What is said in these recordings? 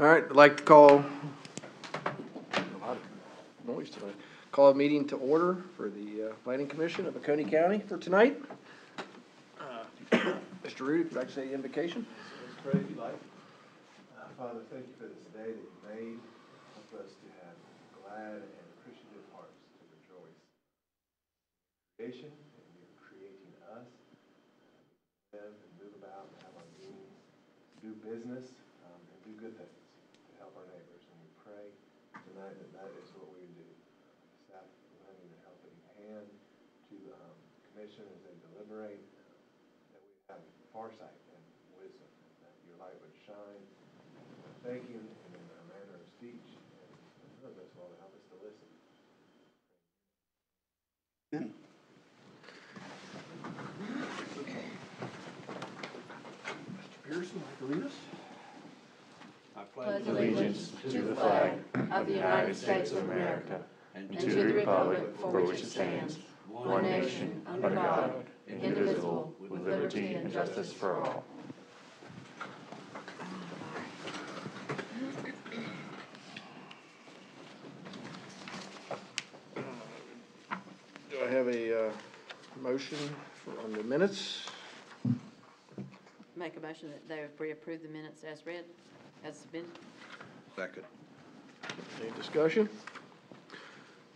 All right, I'd like to call a lot of noise tonight. Call a meeting to order for the Planning Commission of Oconee County for tonight. Mr. Rudy, if you'd like to say the invocation. Let's pray if you like. Father, thank you for this day that you made. Help us to have glad and appreciative hearts to rejoice. Creation, and you're creating us. Live and move about and have our beings, do business, and do good things to help our neighbors. And we pray tonight that that is what we do. Staff lending a helping hand to the commission as they deliberate, that we have foresight and wisdom, and that your light would shine. Thank you, and in our manner of speech, and most of all, to help us to listen. Amen. Mr. Pearson, would you lead us? I pledge allegiance to the flag of the United States of America and to the republic for which it stands, one nation, under God, indivisible, with liberty and justice for all. Do I have a motion on the minutes? Make a motion that we approve the minutes as read, as submitted. Second. Any discussion?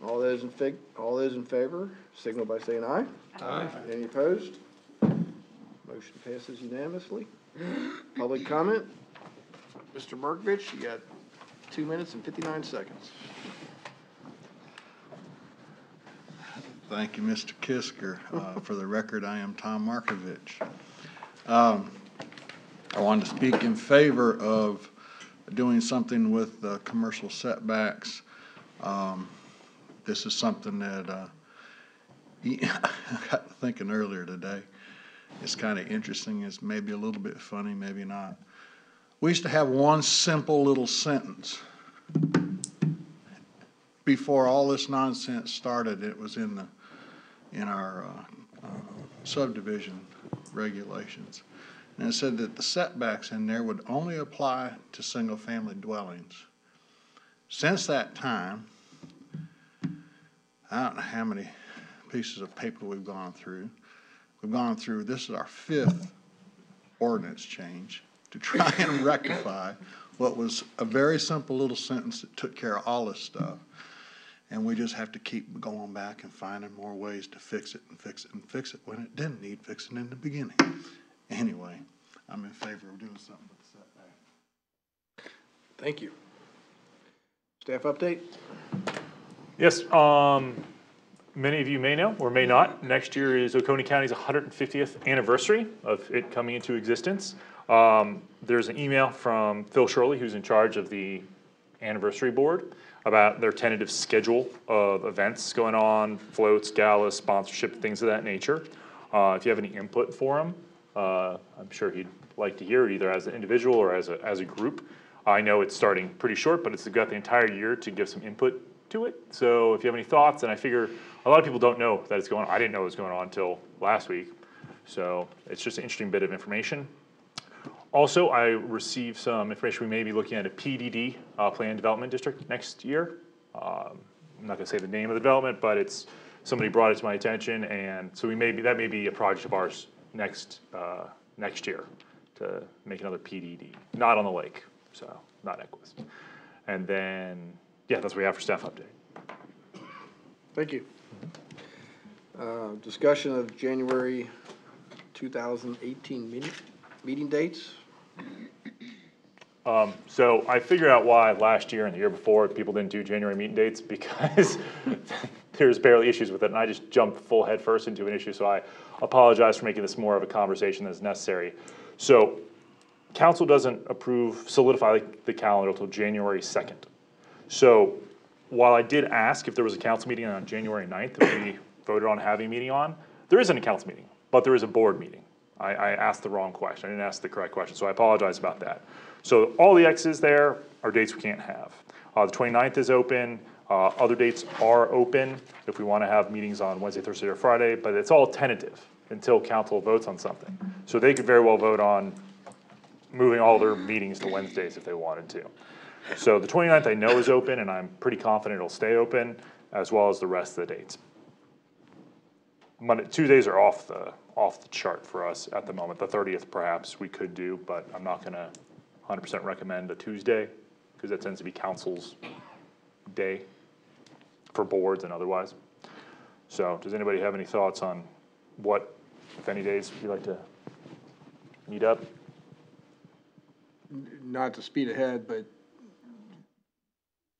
All those in favor, signal by saying aye. Aye. Any opposed? Motion passes unanimously. Public comment? Mr. Markovich, you got 2 minutes and 59 seconds. Thank you, Mr. Kisker. For the record, I am Tom Markovich. I wanted to speak in favor of doing something with commercial setbacks. This is something that I got thinking earlier today. It's kind of interesting. It's maybe a little bit funny, maybe not. We used to have one simple little sentence. Before all this nonsense started, it was in our subdivision regulations. And it said that the setbacks in there would only apply to single-family dwellings. Since that time, I don't know how many pieces of paper we've gone through. This is our 5th ordinance change to try and rectify what was a very simple little sentence that took care of all this stuff. And we just have to keep going back and finding more ways to fix it and fix it and fix it when it didn't need fixing in the beginning. Anyway, I'm in favor of doing something with the setback. Thank you. Staff update? Yes, many of you may know or may not, next year is Oconee County's 150th anniversary of it coming into existence. There's an email from Phil Shirley, who's in charge of the anniversary board, about their tentative schedule of events going on, floats, galas, sponsorship, things of that nature. If you have any input for him, I'm sure he'd like to hear it either as an individual or as a group. I know it's starting pretty short, but it's got the entire year to give some input to it. So if you have any thoughts, and I figure a lot of people don't know that it's going on. I didn't know it was going on until last week. So it's just an interesting bit of information. Also, I received some information. We may be looking at a PDD, Plan Development District, next year. I'm not going to say the name of the development, but it's somebody brought it to my attention, and so that may be a project of ours next year to make another PDD, not on the lake, so not Equus. And then, yeah, that's what we have for staff update. Thank you. Discussion of January 2018 meeting dates. So I figured out why last year and the year before people didn't do January meeting dates, because there's barely issues with it, and I just jumped full head first into an issue, so I apologize for making this more of a conversation than is necessary. So council doesn't solidify the calendar until January 2nd. So while I did ask if there was a council meeting on January 9th that we voted on having a meeting on, there isn't a council meeting, but there is a board meeting. I asked the wrong question. I didn't ask the correct question, so I apologize about that. So all the X's there are dates we can't have. The 29th is open. Other dates are open if we want to have meetings on Wednesday, Thursday, or Friday, but it's all tentative until council votes on something. So they could very well vote on moving all their meetings to Wednesdays if they wanted to. So the 29th I know is open, and I'm pretty confident it'll stay open, as well as the rest of the dates. Tuesdays are off the chart for us at the moment. The 30th perhaps we could do, but I'm not gonna 100% recommend a Tuesday, because that tends to be council's day for boards and otherwise. So does anybody have any thoughts on what, if any, days you'd like to meet up? Not to speed ahead, but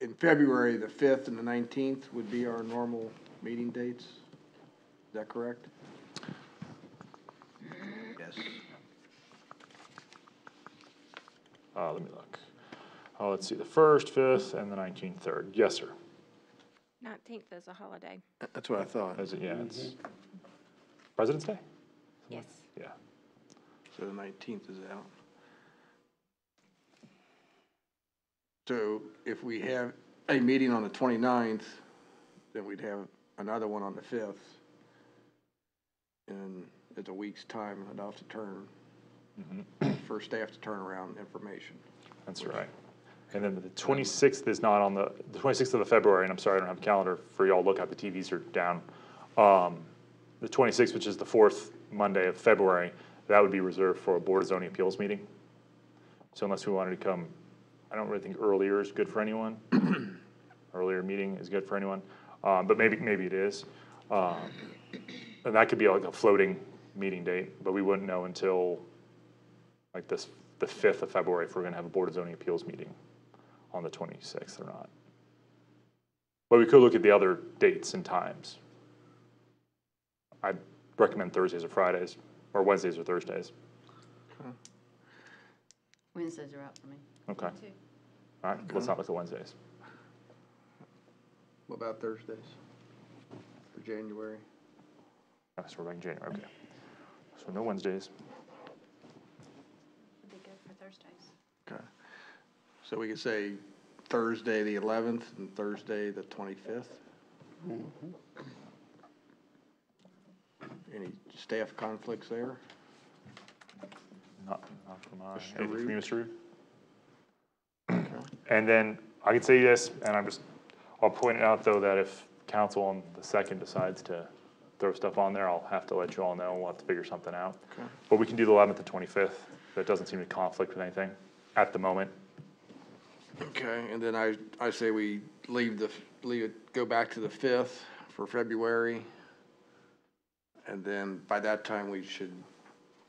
in February, the 5th and the 19th would be our normal meeting dates. Is that correct? Yes. Let me look. Let's see, the 1st, 5th, and the 19th, 3rd. Yes, sir. 19th is a holiday. That's what I thought. Is it, yeah, it's President's Day? Yes. Yeah. So the 19th is out. So if we have a meeting on the 29th, then we'd have another one on the 5th. And it's a week's time, I'd have to turn, for staff to turn around information. That's right. And then the 26th is not on the 26th of February, and I'm sorry, I don't have a calendar for y'all to look at, the TVs are down. The 26th, which is the 4th Monday of February, that would be reserved for a Board of Zoning Appeals meeting. So unless we wanted to come, I don't really think earlier is good for anyone. Earlier meeting is good for anyone, but maybe it is. And that could be like a floating meeting date, but we wouldn't know until like the 5th of February if we're gonna have a Board of Zoning Appeals meeting on the 26th or not. But we could look at the other dates and times. I'd recommend Thursdays or Fridays, or Wednesdays or Thursdays. Wednesdays are out for me. Okay. All right, let's not look at Wednesdays. What about Thursdays for January? So we're back in January, okay. So no Wednesdays. Would be good for Thursdays. Okay. So we could say Thursday the 11th and Thursday the 25th? Any staff conflicts there? Not for my, Mr. anything for you, Reed? Mr. Reed? And then I can say this, and I'll point it out though, that if council on the 2nd decides to throw stuff on there, I'll have to let you all know, we'll have to figure something out. Okay. But we can do the 11th and 25th, that doesn't seem to conflict with anything at the moment. Okay, and then I say we leave it, go back to the 5th for February. And then by that time, we should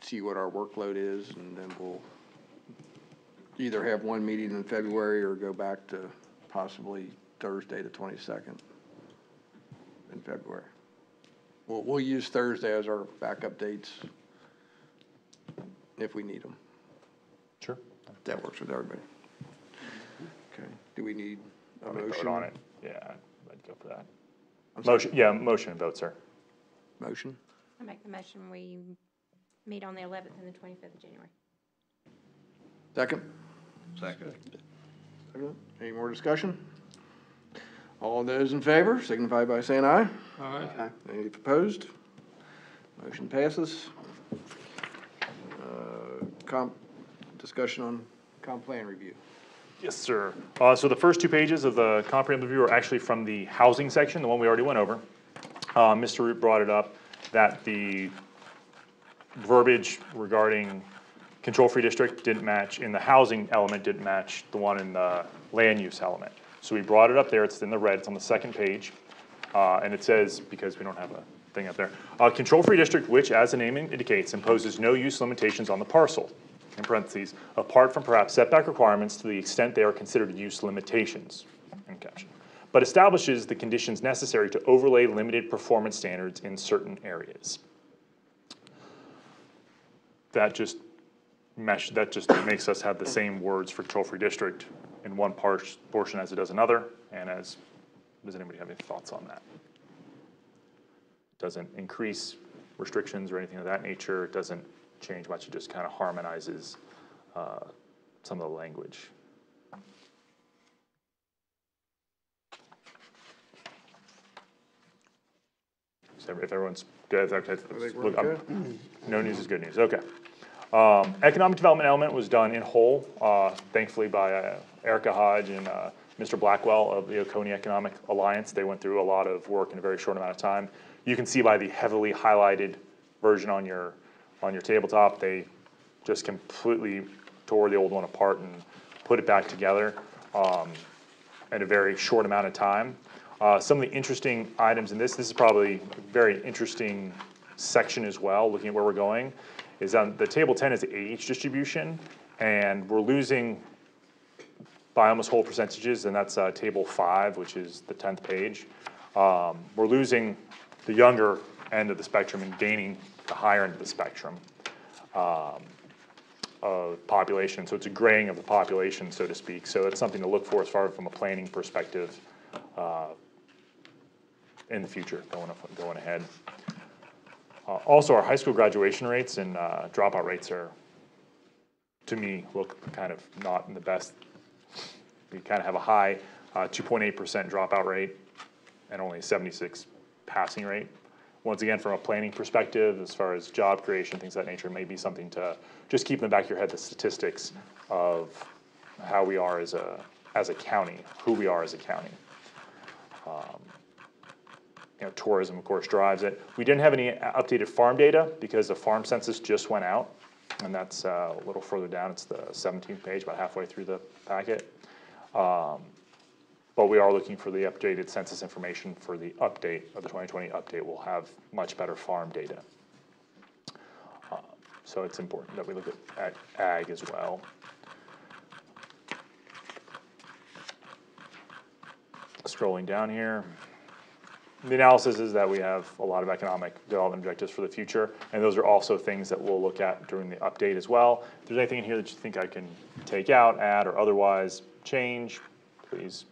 see what our workload is, and then we'll either have one meeting in February or go back to possibly Thursday the 22nd in February. We'll use Thursday as our backup dates if we need them. Sure. If that works with everybody. Okay, do we need a Let me motion? vote on it. Yeah, I'd go for that. Motion, yeah, motion and vote, sir. Motion? I make the motion, we meet on the 11th and the 25th of January. Second? Second. Any more discussion? All those in favor signify by saying aye. Aye. Any opposed? Motion passes. Discussion on comp plan review. Yes, sir. So the first 2 pages of the comprehensive review are actually from the housing section, the one we already went over. Mr. Root brought it up that the verbiage regarding control-free district didn't match, in the housing element didn't match the one in the land use element. So we brought it up there, it's in the red, it's on the 2nd page. And it says, because we don't have a thing up there, control-free district which, as the name indicates, imposes no use limitations on the parcel, in parentheses, apart from perhaps setback requirements to the extent they are considered use limitations, in caption, but establishes the conditions necessary to overlay limited performance standards in certain areas. That just makes us have the same words for control-free district in one portion as it does another, and does anybody have any thoughts on that? Doesn't increase restrictions or anything of that nature, it doesn't change much, it just kind of harmonizes some of the language. So if everyone's good, I think we're good. no news is good news, okay. Economic development element was done in whole, thankfully by Erica Hodge and Mr. Blackwell of the Oconee Economic Alliance. They went through a lot of work in a very short amount of time. You can see by the heavily highlighted version on your tabletop, they just completely tore the old one apart and put it back together in a very short amount of time. Some of the interesting items in this is probably a very interesting section as well, looking at where we're going, is on the table 10 is the age distribution, and we're losing by almost whole percentages, and that's table 5, which is the 10th page. We're losing the younger end of the spectrum and gaining the higher end of the spectrum of population. So it's a graying of the population, so to speak. So it's something to look for as far from a planning perspective in the future, going ahead. Also, our high school graduation rates and dropout rates are, to me, look kind of not in the best. We kind of have a high 2.8% dropout rate and only 76 passing rate. Once again, from a planning perspective, as far as job creation, things of that nature, may be something to just keep in the back of your head, the statistics of how we are as a county, who we are as a county. Tourism, of course, drives it. We didn't have any updated farm data because the farm census just went out, and that's a little further down. It's the 17th page, about halfway through the packet. But we are looking for the updated census information for the update of the 2020 update. We'll have much better farm data. So it's important that we look at ag as well. Scrolling down here. The analysis is that we have a lot of economic development objectives for the future, and those are also things that we'll look at during the update as well. If there's anything in here that you think I can take out, add, or otherwise change, please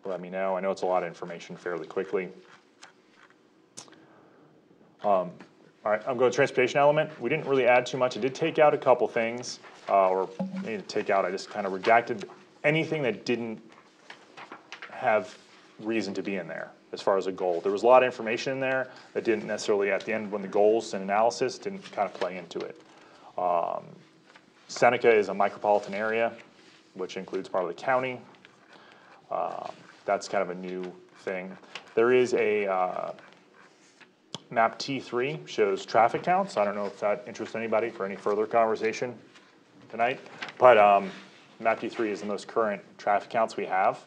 let me know. I know it's a lot of information fairly quickly. All right, I'm going to transportation element. We didn't really add too much. I did take out a couple things, or maybe to take out, I just kind of redacted anything that didn't have reason to be in there as far as a goal. There was a lot of information in there that didn't necessarily, at the end, when the goals and analysis didn't kind of play into it. Seneca is a micropolitan area, which includes part of the county. That's kind of a new thing. There is a map T3, shows traffic counts. I don't know if that interests anybody for any further conversation tonight, but map T3 is the most current traffic counts we have,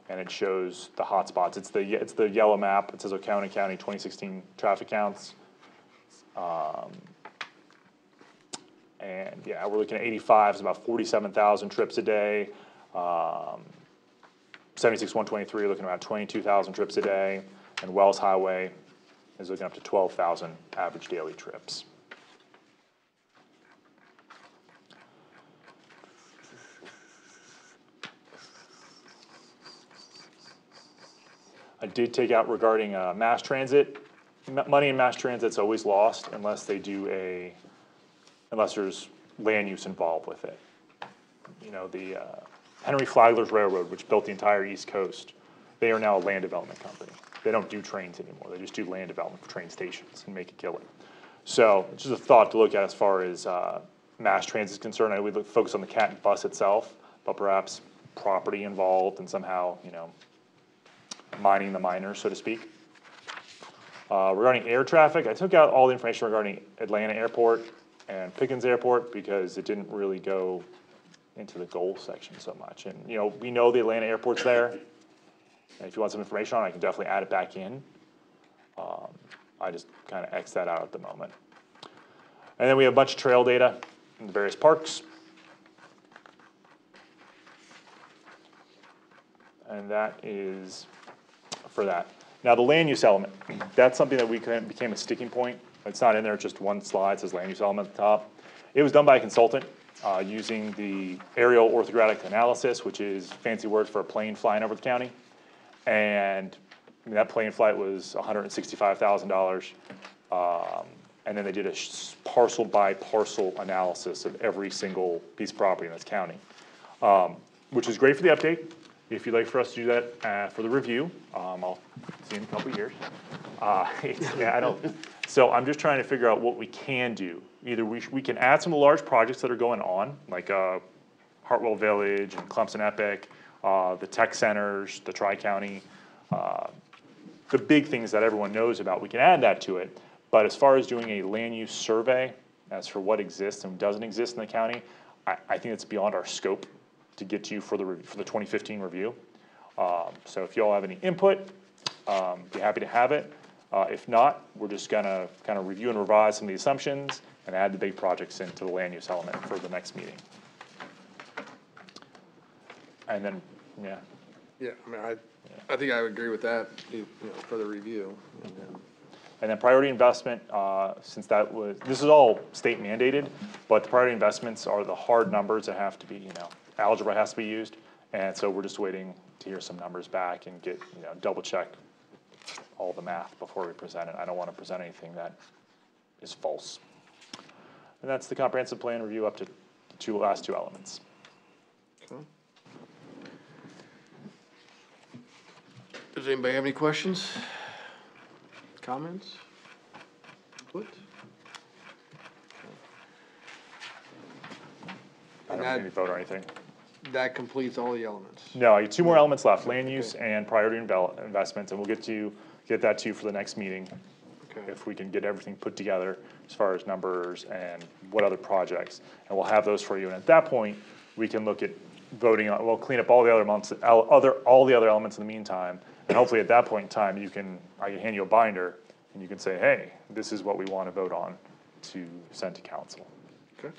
and it shows the hot spots. It's the yellow map. It says Oconee County 2016 traffic counts. And yeah, we're looking at 85 is about 47,000 trips a day. 76 123 looking at about 22,000 trips a day, and Wells Highway is looking up to 12,000 average daily trips. I did take out regarding mass transit. Money in mass transit's always lost unless they do unless there's land use involved with it. You know, the Henry Flagler's Railroad, which built the entire East Coast, they are now a land development company. They don't do trains anymore. They just do land development for train stations and make a killing. So it's just a thought to look at as far as mass transit is concerned. I would focus on the CAT and bus itself, but perhaps property involved and somehow, you know, mining the miners, so to speak. Regarding air traffic, I took out all the information regarding Atlanta Airport and Pickens Airport because it didn't really go into the goal section so much. And, you know, we know the Atlanta Airport's there. And if you want some information on it, I can definitely add it back in. I just kind of X that out at the moment. And then we have a bunch of trail data in the various parks. And that is for that. Now the land use element, that's something that became a sticking point. It's not in there, it's just one slide, it says land use element at the top. It was done by a consultant using the aerial orthographic analysis, which is fancy word for a plane flying over the county. And I mean, that plane flight was $165,000. And then they did a parcel by parcel analysis of every single piece of property in this county, which is great for the update. If you'd like for us to do that for the review, I'll see you in a couple of years. Yeah, I don't. So I'm just trying to figure out what we can do. either we can add some of the large projects that are going on, like Hartwell Village and Clemson Epic, the tech centers, the Tri-County, the big things that everyone knows about, we can add that to it. But as far as doing a land use survey, as for what exists and doesn't exist in the county, I think it's beyond our scope to get to you for the 2015 review. So if you all have any input, be happy to have it. If not, we're just gonna kind of review and revise some of the assumptions and add the big projects into the land use element for the next meeting. And then, yeah. Yeah, I mean, I think I would agree with that, for the review. And then priority investment, since this is all state mandated, but the priority investments are the hard numbers that have to be, algebra has to be used. And so we're just waiting to hear some numbers back and get, double check all the math before we present it. I don't want to present anything that is false. And that's the comprehensive plan review up to the last two elements. Okay. Does anybody have any questions? Comments? Input? I don't need to vote or anything. That completes all the elements. No, I have two more elements left, land use and priority investments, and we'll get that to you for the next meeting. Okay. If we can get everything put together as far as numbers and what other projects, and we'll have those for you. And at that point, we can look at voting on, we'll clean up all the other elements in the meantime, and hopefully at that point in time, I can hand you a binder, and you can say, hey, this is what we want to vote on to send to council. Okay.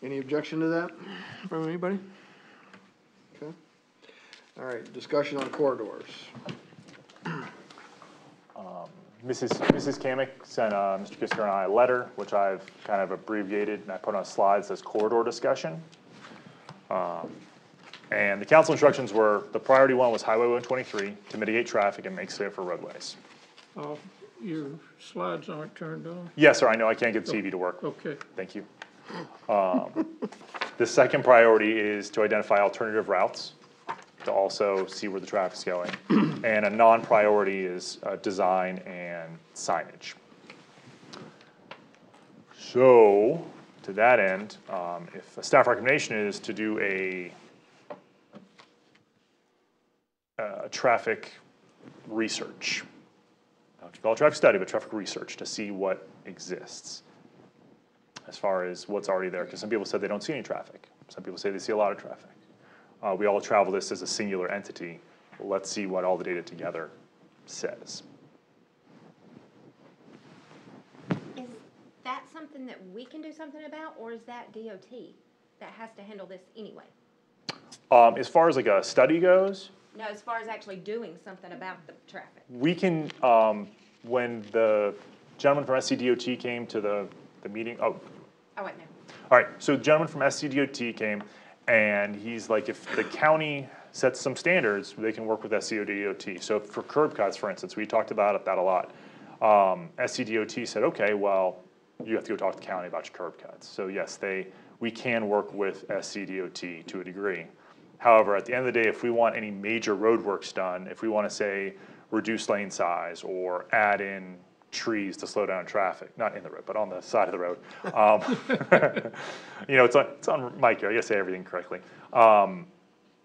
Any objection to that from anybody? Okay. All right, discussion on corridors. Mrs. Kamick sent Mr. Kisker and I a letter, which I've kind of abbreviated, and I put on slides as corridor discussion. And the council instructions were, the priority one was Highway 123 to mitigate traffic and make safer roadways. Your slides aren't turned on? Yes, sir, I know I can't get TV to work. Okay. Thank you. The second priority is to identify alternative routes to also see where the traffic's going. And a non-priority is design and signage. So, to that end, if a staff recommendation is to do a traffic research, not to call it traffic study, but traffic research to see what exists as far as what's already there. Because some people said they don't see any traffic. Some people say they see a lot of traffic. We all travel this as a singular entity. Well, let's see what all the data together says. Is that something that we can do something about, or is that DOT that has to handle this anyway? As far as like a study goes, No, as far as actually doing something about the traffic. we can, when the gentleman from SCDOT came to the meeting, Oh, wait, no. all right, so the gentleman from SCDOT came, and he's like, if the county sets some standards, they can work with SCDOT. So for curb cuts, for instance, we talked about that a lot. SCDOT said, okay, well, you have to go talk to the county about your curb cuts. So yes, we can work with SCDOT to a degree. However, at the end of the day, if we want any major roadworks done, if we want to say reduce lane size or add in trees to slow down traffic, not in the road, but on the side of the road. It's on mic here, I gotta say everything correctly.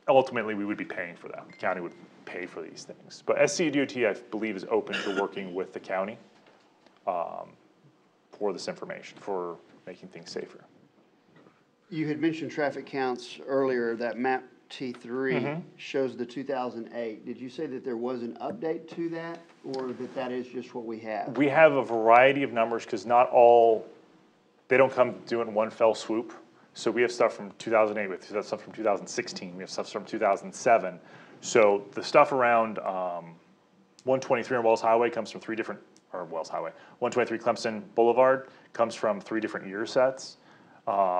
Ultimately, we would be paying for that. The county would pay for these things. But SCDOT, I believe, is open to working with the county for this information, for making things safer. You had mentioned traffic counts earlier, that map T3 shows the 2008. Did you say that there was an update to that, or that is just what we have? We have a variety of numbers because not all, they don't come do it in one fell swoop. So we have stuff from 2008, we have stuff from 2016, we have stuff from 2007. So the stuff around 123 on Wells Highway comes from 123 Clemson Boulevard comes from 3 different year sets,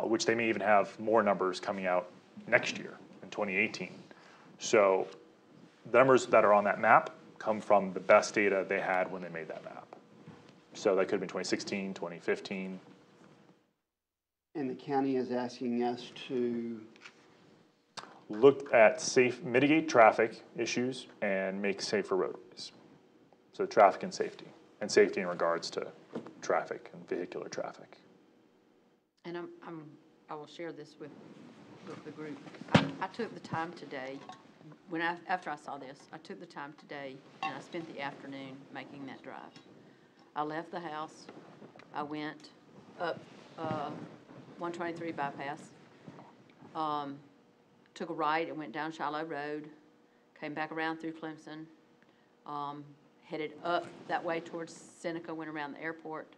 which they may even have more numbers coming out next year. 2018. So the numbers that are on that map come from the best data they had when they made that map. So that could have been 2016, 2015. And the county is asking us to Look at mitigate traffic issues and make safer roadways. So traffic and safety in regards to traffic and vehicular traffic. And I will share this with the group. I took the time today, after I saw this, I took the time today and I spent the afternoon making that drive. I left the house, I went up 123 bypass, took a right and went down Shiloh Road, came back around through Clemson, headed up that way towards Seneca, went around the airport,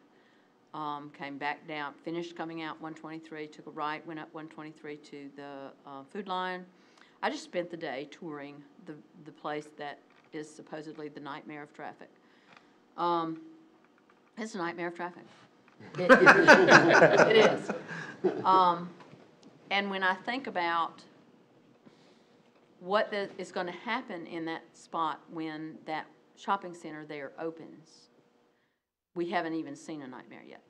came back down, finished coming out 123, took a right, went up 123 to the Food Line. I just spent the day touring the place that is supposedly the nightmare of traffic. It's a nightmare of traffic. It is. And when I think about what is going to happen in that spot when that shopping center there opens, we haven't even seen a nightmare yet.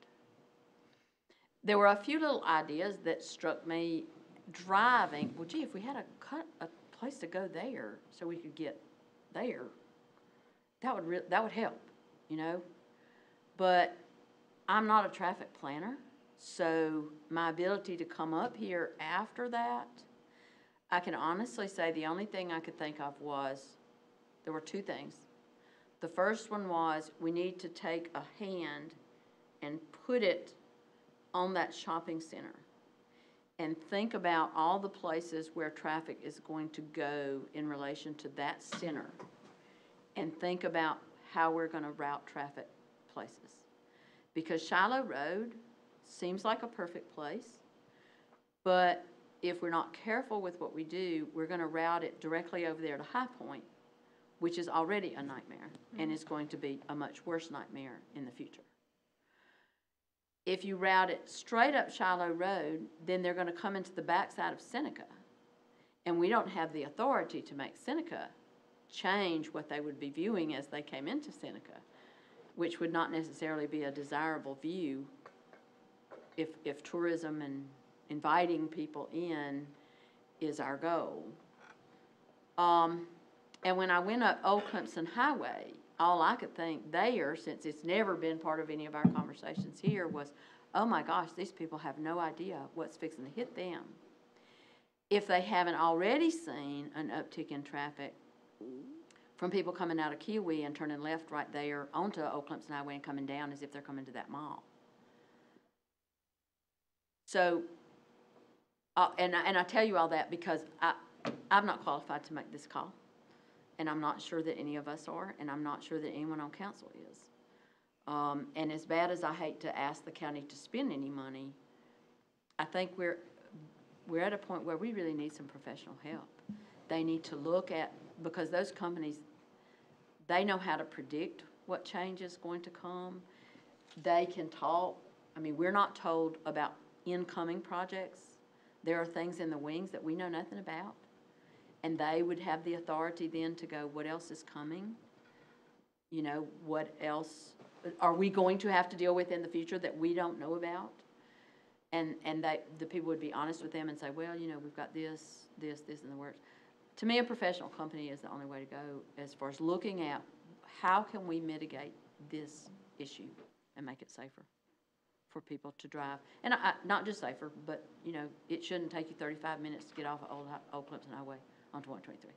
There were a few little ideas that struck me driving. Well, gee, if we had a place to go there so we could get there, that would help, you know. But I'm not a traffic planner, so my ability to come up here after that, I can honestly say the only thing I could think of was, there were two things. The first one was we need to take a hand and put it on that shopping center and think about all the places where traffic is going to go in relation to that center and think about how we're going to route traffic places. Because Shiloh Road seems like a perfect place, but if we're not careful with what we do, we're going to route it directly over there to High Point, which is already a nightmare and is going to be a much worse nightmare in the future. If you route it straight up Shiloh Road, then they're going to come into the backside of Seneca, and we don't have the authority to make Seneca change what they would be viewing as they came into Seneca, which would not necessarily be a desirable view if tourism and inviting people in is our goal. And when I went up Old Clemson Highway, all I could think there, since it's never been part of any of our conversations here, was, oh my gosh, these people have no idea what's fixing to hit them. If they haven't already seen an uptick in traffic from people coming out of Kiwi and turning left right there onto Old Clemson Highway and coming down as if they're coming to that mall. So, and I tell you all that because I'm not qualified to make this call. And I'm not sure that any of us are, and I'm not sure that anyone on council is. And as bad as I hate to ask the county to spend any money, I think we're at a point where we really need some professional help. They need to look at, because those companies, they know how to predict what change is going to come. They can talk. I mean, we're not told about incoming projects. There are things in the wings that we know nothing about. And they would have the authority then to go, what else is coming? You know, what else are we going to have to deal with in the future that we don't know about? And the people would be honest with them and say, well, you know, we've got this in the works. To me, a professional company is the only way to go as far as looking at how can we mitigate this issue and make it safer for people to drive. And not just safer, but, you know, it shouldn't take you 35 minutes to get off of Old Clemson Highway onto 123.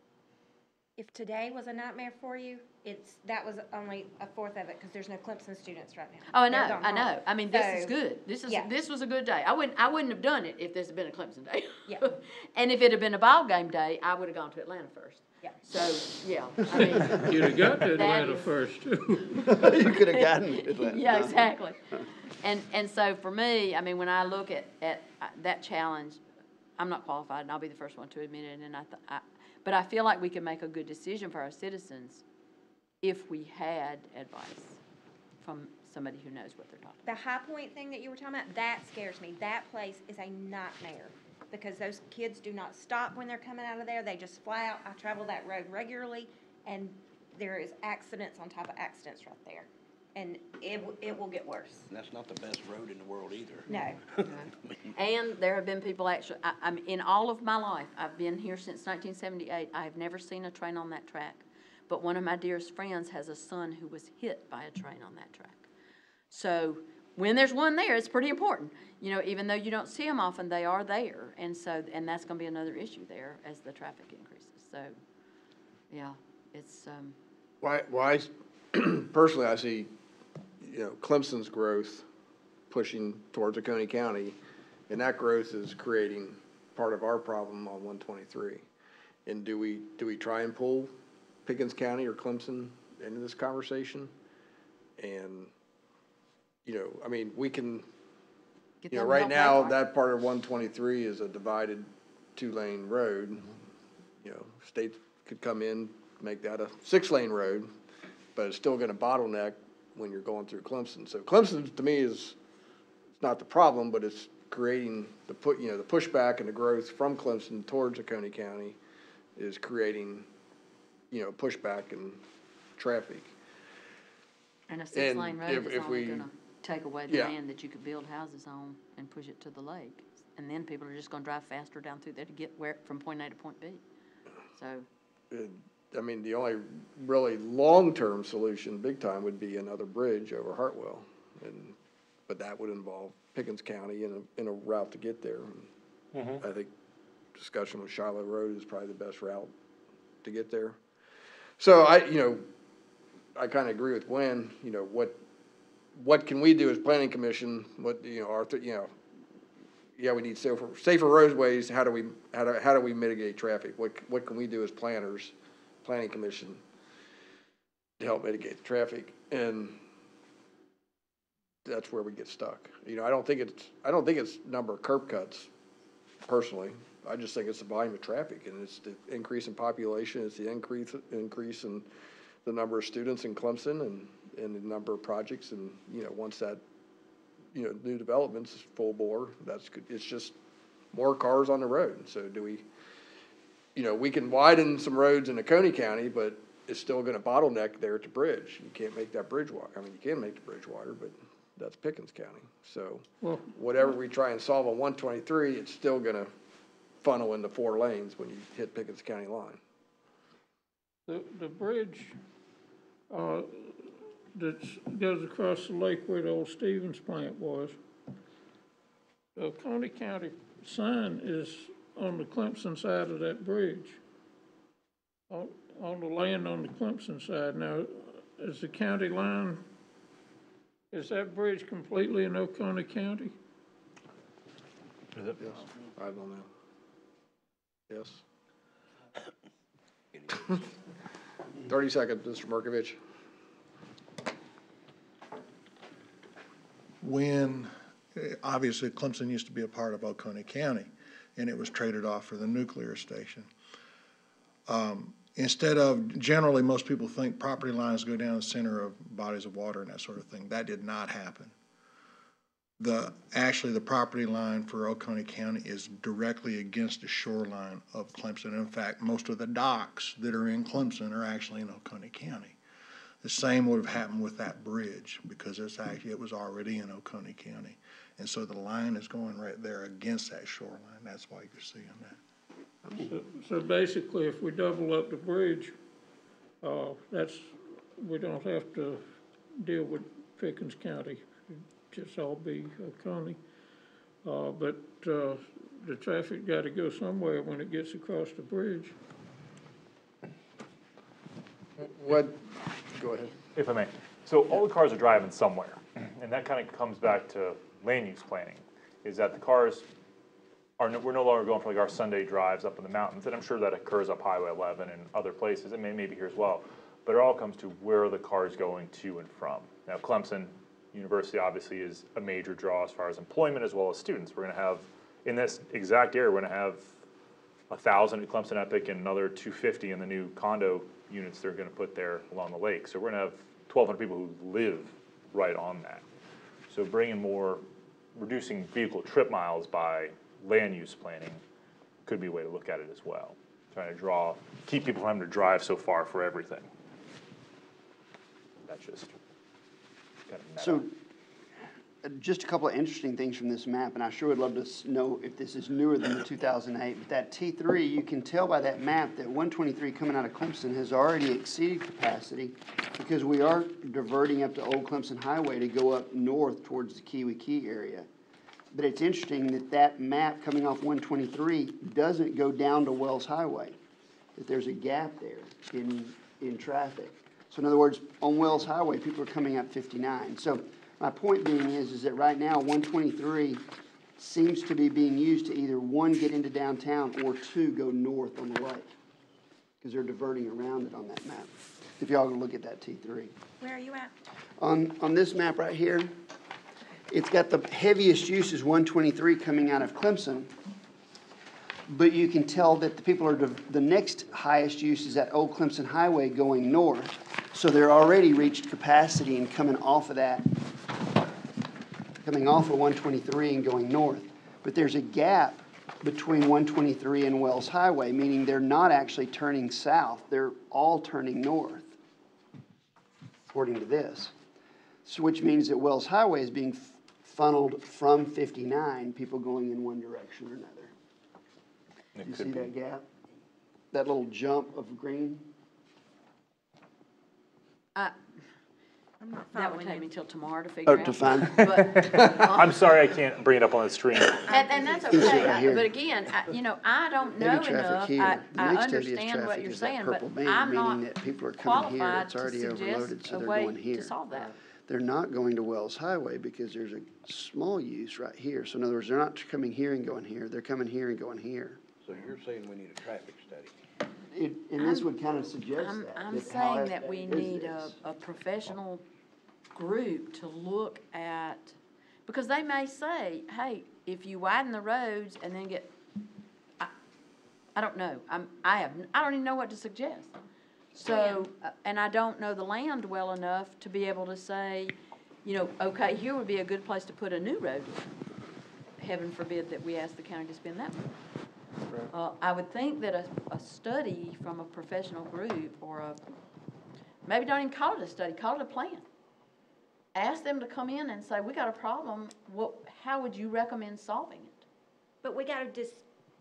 If today was a nightmare for you, that was only a fourth of it because there's no Clemson students right now. Oh, I They're know, gone I know. home. I mean, this is So, good. yeah. This was a good day. I wouldn't have done it if this had been a Clemson day. Yeah. And if it had been a ball game day, I would have gone to Atlanta first. Yeah. So, yeah, I mean. You'd have got to that Atlanta is- first, too. You could have gotten it. Atlanta. Yeah, exactly. And so for me, I mean, when I look at that challenge, I'm not qualified, and I'll be the first one to admit it, and but I feel like we can make a good decision for our citizens if we had advice from somebody who knows what they're talking about. The High Point thing that you were talking about, that scares me. That place is a nightmare because those kids do not stop when they're coming out of there. They just fly out. I travel that road regularly, and there is accidents on top of accidents right there. And it will get worse. And that's not the best road in the world either. No. And there have been people actually, I'm in all of my life, I've been here since 1978, I have never seen a train on that track. But one of my dearest friends has a son who was hit by a train on that track. So when there's one there, it's pretty important. You know, even though you don't see them often, they are there. And so, and that's gonna be another issue there as the traffic increases. So, yeah, it's, Why, personally, I see, Clemson's growth pushing towards Oconee County, and that growth is creating part of our problem on 123. And do we try and pull Pickens County or Clemson into this conversation? And, I mean, we can, get them right help now, make it. that part of 123 is a divided two-lane road. State could come in, make that a 6-lane road, but it's still gonna bottleneck when you're going through Clemson. So Clemson, to me, is not the problem, but it's creating the pushback and the growth from Clemson towards Oconee County is creating, pushback and traffic. And a 6-lane road if is only we- gonna take away the Yeah. land that you could build houses on and push it to the lake. And then people are just gonna drive faster down through there to get from point A to point B. So, I mean, the only really long-term solution, big time, would be another bridge over Hartwell. But that would involve Pickens County in a route to get there. I think discussion with Shiloh Road is probably the best route to get there. So I kind of agree with Gwen, what can we do as planning commission? We need safer roadways. How do we mitigate traffic? What can we do as planners, planning commission, to help mitigate the traffic? And that's where we get stuck. I don't think it's number of curb cuts, personally. I just think it's the volume of traffic, and it's the increase in population, it's the increase in the number of students in Clemson and the number of projects, and, once that, new developments is full bore, that's good. It's just more cars on the road. So do we, we can widen some roads in Oconee County, but it's still gonna bottleneck there at the bridge. You can't make that bridge wide. I mean, you can make the bridge wider, but that's Pickens County. So whatever we try and solve on 123, it's still gonna funnel into 4 lanes when you hit Pickens County line. The bridge, that goes across the lake where the old Stevens plant was, the Oconee County sign is on the Clemson side of that bridge. On the land on the Clemson side. Now, is the county line, is that bridge completely in Oconee County? Is it? Yes, I don't know. Yes. 30 seconds, Mr. Markovich. When, obviously Clemson used to be a part of Oconee County, and it was traded off for the nuclear station. Instead of, generally, most people think property lines go down the center of bodies of water and that sort of thing. That did not happen. Actually, the property line for Oconee County is directly against the shoreline of Clemson. In fact, most of the docks that are in Clemson are actually in Oconee County. The same would have happened with that bridge, because it was already in Oconee County. And so the line is going right there against that shoreline. That's why you're seeing that. So basically, if we double up the bridge, we don't have to deal with Pickens County. It just all be Oconee. But the traffic got to go somewhere when it gets across the bridge. Go ahead. If I may. So all the cars are driving somewhere, and that kind of comes back to land use planning, is that the cars we're no longer going for like our Sunday drives up in the mountains, and I'm sure that occurs up Highway 11 and other places, and maybe here as well. But it all comes to where are the cars going to and from. Now, Clemson University obviously is a major draw as far as employment as well as students. We're going to have, in this exact area, we're going to have 1,000 at Clemson Epic and another 250 in the new condo units they're going to put there along the lake. So we're going to have 1,200 people who live right on that. So reducing vehicle trip miles by land use planning could be a way to look at it as well. Trying to keep people from having to drive so far for everything. That's just kind of meta. So just a couple of interesting things from this map, and I sure would love to know if this is newer than the 2008, but that T3, you can tell by that map that 123 coming out of Clemson has already exceeded capacity because we are diverting up to Old Clemson Highway to go up north towards the Kiwi Key area. But it's interesting that that map coming off 123 doesn't go down to Wells Highway, that there's a gap there in traffic. So in other words, on Wells Highway, people are coming up 59. So my point being is that right now, 123 seems to be being used to either, one, get into downtown, or two, go north on the lake. Because they're diverting around it on that map. If y'all can look at that T3. Where are you at? On this map right here, it's got the heaviest use is 123 coming out of Clemson. But you can tell that the people are, the next highest use is at Old Clemson Highway going north. So they're already reached capacity and coming off of that, coming off of 123 and going north. But there's a gap between 123 and Wells Highway, meaning they're not actually turning south. They're all turning north, according to this. So which means that Wells Highway is being funneled from 59, people going in one direction or another. Do you see that gap? That little jump of green? That would take me till tomorrow to figure out. To find. But, I'm sorry I can't bring it up on the screen. and that's It's right okay, here. but again, I don't know Heavy traffic enough, here. The I next heaviest understand what traffic you're is that saying, but purple band, I'm not meaning that people are coming here, qualified it's to already overloaded, suggest so a they're way going here. to solve that. They're not going to Wells Highway because there's a small use right here. So in other words, they're not coming here and going here, they're coming here and going here. So you're saying we need a traffic study? And this would kind of suggest that. I'm that how saying that we aesthetic is need this? a professional group to look at, because they may say, hey, if you widen the roads and then get, I don't know, I don't even know what to suggest. So, and I don't know the land well enough to be able to say, you know, okay, here would be a good place to put a new road in. Heaven forbid that we ask the county to spend that money. I would think that a study from a professional group or maybe don't even call it a study, call it a plan. Ask them to come in and say, we got a problem, how would you recommend solving it? But we gotta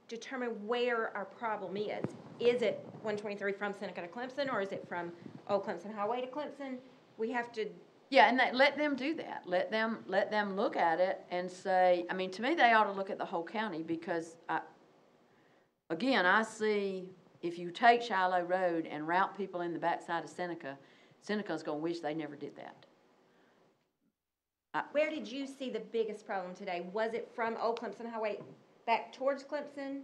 determine where our problem is. Is it 123 from Seneca to Clemson, or is it from Old Clemson Highway to Clemson? We have to. Yeah, and let them do that. Let them look at it and say, I mean, to me, they ought to look at the whole county because, again, I see if you take Shiloh Road and route people in the backside of Seneca, Seneca's gonna wish they never did that. Where did you see the biggest problem today? Was it from Old Clemson Highway back towards Clemson?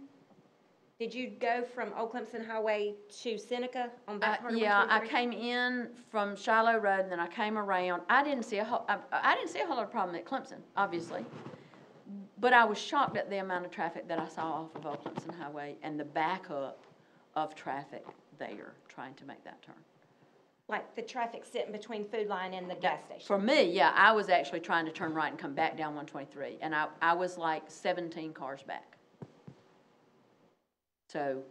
Did you go from Old Clemson Highway to Seneca on that part of Yeah, I 123? came in from Shiloh Road and then I came around. I didn't see a whole lot of problem at Clemson, obviously. But I was shocked at the amount of traffic that I saw off of Old Clemson Highway and the backup of traffic there trying to make that turn. Like the traffic sitting between Food Line and the gas station? For me, yeah, I was actually trying to turn right and come back down 123, and I was like 17 cars back. So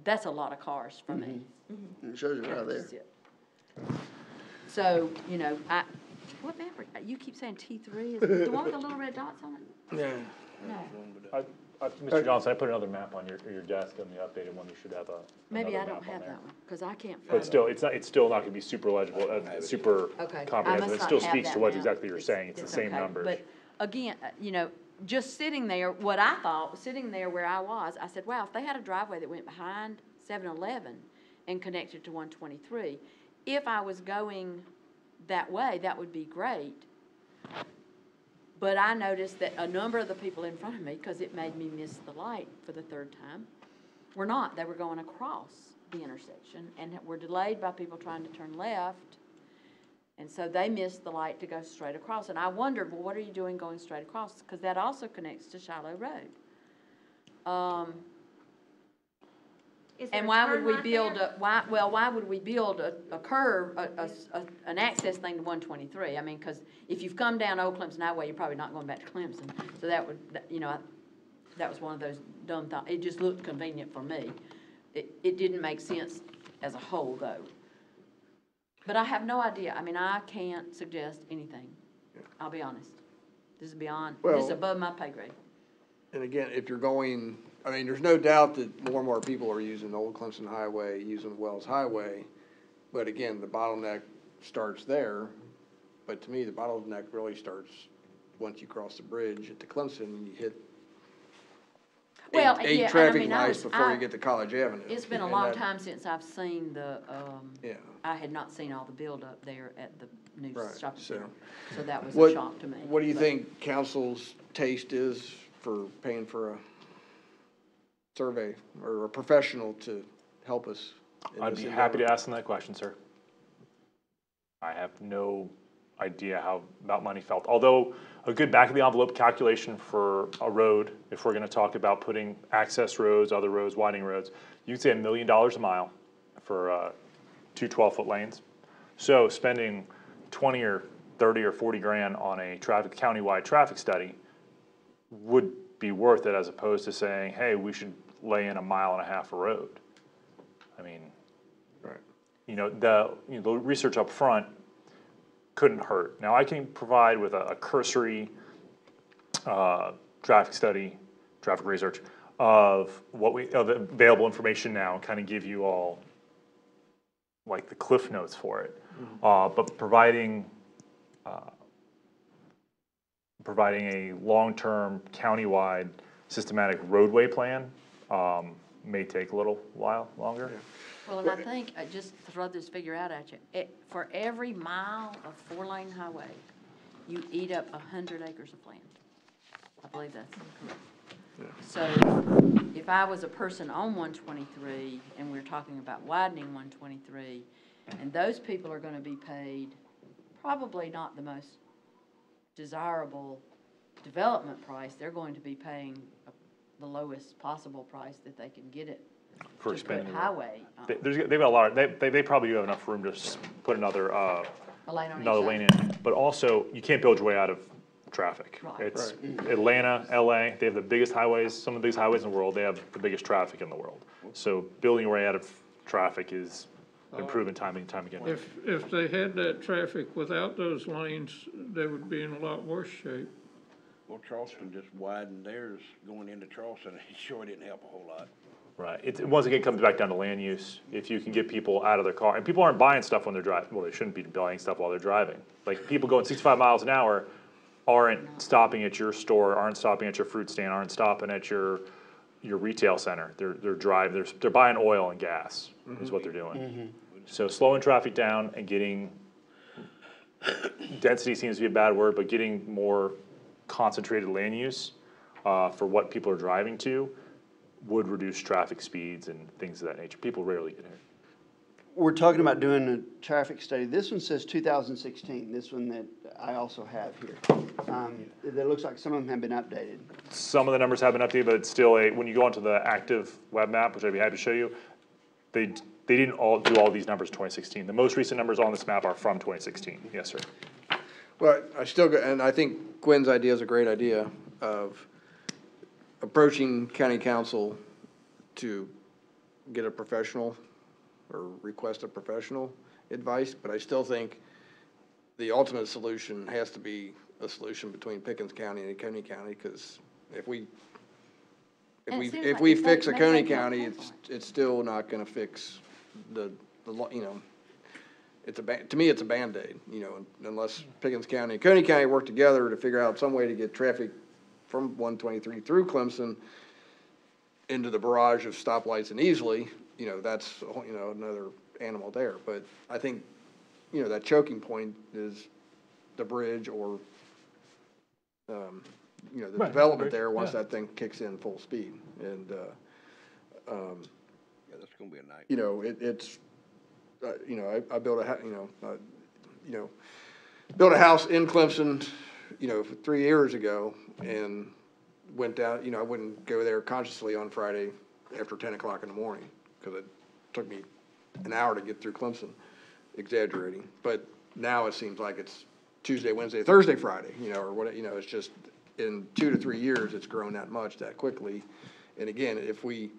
that's a lot of cars for me. And it shows you right there. So, you know, what map you keep saying T3 is the one with the little red dots on it? Yeah. No. Mr. Johnson, I put another map on your desk, and the updated one, you should have Maybe another I don't map on have there. that one, because I can't find But it. still, it's still not gonna be super legible, super Okay. I comprehensive. must It not still have speaks to that what now. exactly you're saying. It's the same okay. numbers. But again, you know, just sitting there, what I thought, sitting there where I was, I said, wow, if they had a driveway that went behind 7-Eleven and connected to 123, if I was going that way, that would be great. But I noticed that a number of the people in front of me, because it made me miss the light for the third time, were not. They were going across the intersection and were delayed by people trying to turn left. And so they missed the light to go straight across. And I wondered, well, what are you doing going straight across? Because that also connects to Shiloh Road. Is there And a why turn would we right build there? why would we build a curve, an access thing to 123? I mean, because if you've come down Old Clemson Highway, you're probably not going back to Clemson. So that would, you know, that was one of those dumb thoughts. It just looked convenient for me. It didn't make sense as a whole, though. But I have no idea. I mean, I can't suggest anything. I'll be honest. This is beyond, this Well- is above my pay grade. And again, if you're going, I mean, there's no doubt that more and more people are using Old Clemson Highway, using Wells Highway. But again, the bottleneck starts there. But to me, the bottleneck really starts once you cross the bridge at the Clemson and you hit Well, yeah, eight and I traffic mean, I lights was- before I- you get to College Avenue. It's been a And long that- time since I've seen the, Yeah. I had not seen all the buildup there at the new Right, shopping so- center. So that was a What, shock to me. what do you but- think council's taste is for paying for a survey or a professional to help us? in I'd this be happy to endeavor? ask them that question, sir. I have no idea how about money felt, although a good back of the envelope calculation for a road, if we're gonna talk about putting access roads, other roads, widening roads, you could say $1 million a mile for, two 12-foot lanes. So spending 20 or 30 or 40 grand on a countywide traffic study would be worth it, as opposed to saying, hey, we should lay in 1.5 miles of road. I mean, Right. the research up front couldn't hurt. Now, I can provide with a cursory traffic study, traffic research of of the available information now, and kind of give you all like the cliff notes for it. But providing a long-term countywide systematic roadway plan may take a little while longer. Well, and I think, just to throw this figure out at you, for every mile of 4-lane highway, you eat up 100 acres of land. I believe that's correct. So if I was a person on 123 and we're talking about widening 123, and those people are gonna be paid probably not the most desirable development price, they're going to be paying the lowest possible price that they can get it. For to expanding put the road. highway, They've got a lot, they probably do have enough room to put another, a lane on each another side. lane in. But also, you can't build your way out of traffic. Right. It's Atlanta, LA, they have the biggest highways, some of the biggest highways in the world, they have the biggest traffic in the world. So building your way out of traffic is been proven time and time again. If they had that traffic without those lanes, they would be in a lot worse shape. Well, Charleston just widened theirs going into Charleston, and it sure didn't help a whole lot. Right, once again, it comes back down to land use. If you can get people out of their car, and people aren't buying stuff when they're driving, well, they shouldn't be buying stuff while they're driving. Like, people going 65 miles an hour aren't stopping at your store, aren't stopping at your fruit stand, aren't stopping at your retail center. They're buying oil and gas, is what they're doing. So slowing traffic down and getting, density seems to be a bad word, but getting more concentrated land use, for what people are driving to, would reduce traffic speeds and things of that nature. People rarely get hit. We're talking about doing a traffic study. This one says 2016, this one that I also have here. That looks like some of them have been updated. Some of the numbers have been updated, but it's still when you go onto the active web map, which I'd be happy to show you, they didn't all do all these numbers in 2016. The most recent numbers on this map are from 2016. Yes, sir. Well, and I think Gwen's idea is a great idea of approaching county council to get a professional or request a professional advice, but I still think the ultimate solution has to be a solution between Pickens County and Coney County, because if we And it seems if like we if they- fix a maybe Coney they don't County, pay for it's still not gonna fix it's to me, it's a Band-Aid, unless Pickens County and Coney County work together to figure out some way to get traffic from 123 through Clemson into the barrage of stoplights and easily, that's, another animal there. But I think, that choking point is the bridge or, the development there once that thing kicks in full speed. And, Yeah, that's gonna be a night. it's, I built built a house in Clemson, 3 years ago and went down, I wouldn't go there consciously on Friday after 10 o'clock in the morning because it took me an hour to get through Clemson, exaggerating. But now it seems like it's Tuesday, Wednesday, Thursday, Friday, or what, it's just in 2 to 3 years, it's grown that much that quickly. And again, if we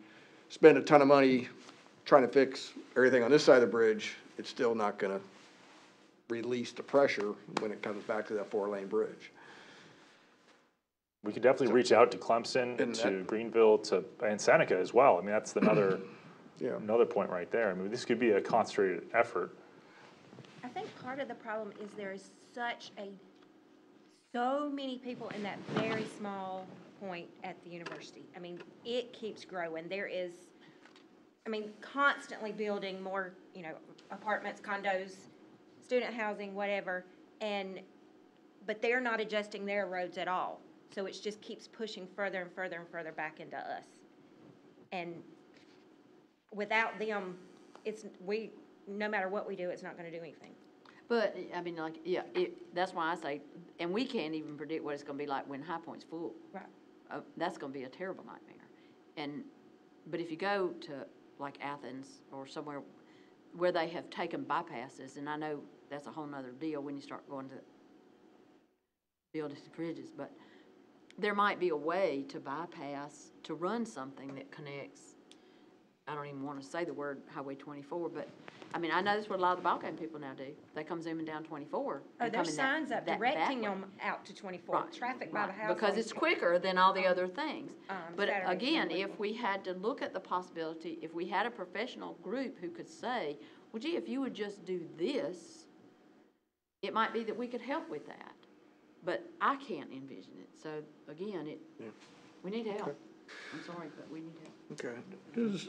spend a ton of money trying to fix everything on this side of the bridge, it's still not gonna release the pressure when it comes back to that 4-lane bridge. We could definitely reach out to Clemson, And to that- Greenville, and Seneca as well. I mean, that's another, Yeah. another point right there. I mean, this could be a concentrated effort. I think part of the problem is there is so many people in that very small point at the university. I mean, it keeps growing. There is, constantly building more, apartments, condos, student housing, whatever, but they're not adjusting their roads at all. So it just keeps pushing further and further and further back into us. And without them, no matter what we do, it's not gonna do anything. But, that's why I say, and we can't even predict what it's gonna be like when High Point's full. Right. That's gonna be a terrible nightmare. But if you go to like Athens or somewhere where they have taken bypasses, and I know that's a whole nother deal when you start going to building bridges, but there might be a way to bypass, to run something that connects, I don't even wanna say the word Highway 24, but, I know that's what a lot of the ballgame people now do. They come zooming down 24. Oh, and there's coming signs up that directing way. them out to 24, Right, traffic by the right, house. because it's quicker than all the other things. But Saturday, again, Sunday. if we had to look at the possibility, if we had a professional group who could say, well, gee, if you would just do this, it might be that we could help with that. But I can't envision it, so again, we need help. I'm sorry, but we need help. Okay. Does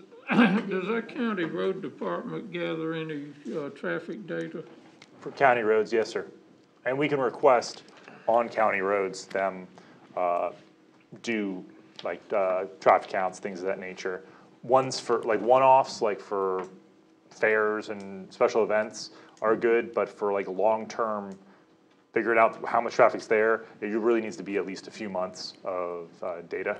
our county road department gather any, traffic data? For county roads, yes, sir. And we can request on county roads them do like traffic counts, things of that nature. Ones for like one-offs, like for fairs and special events are good, but for like long-term, figuring out how much traffic's there, it really needs to be at least a few months of data.